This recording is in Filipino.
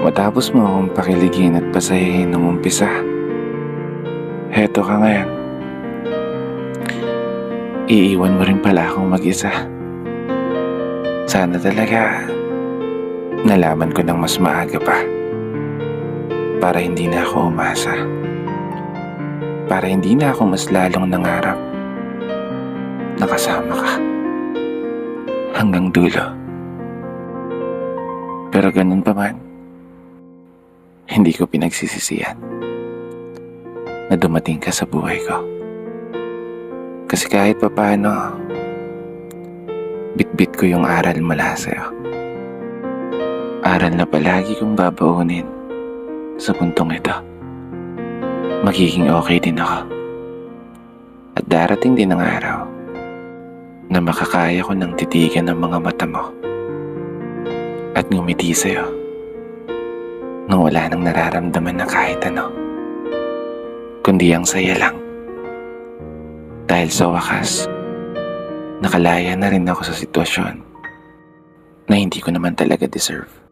Matapos mo akong pakiligin at pasayahin nung umpisa, heto ka ngayon. Iiwan mo rin pala akong mag-isa. Sana talaga nalaman ko ng mas maaga pa, para hindi na ako umasa. Para hindi na ako mas lalong nangarap na kasama ka hanggang dulo. Pero ganun pa man, hindi ko pinagsisisihan na dumating ka sa buhay ko. Kasi kahit papaano, bitbit ko yung aral mula sa'yo. Aral na palagi kong babaunin sa puntong ito. Magiging okay din ako. At darating din ang araw na makakaya ko ng titigan ng mga mata mo at ngumiti sa'yo nang wala nang nararamdaman na kahit ano, kundi ang saya lang. Dahil sa wakas, nakalaya na rin ako sa sitwasyon na hindi ko naman talaga deserve.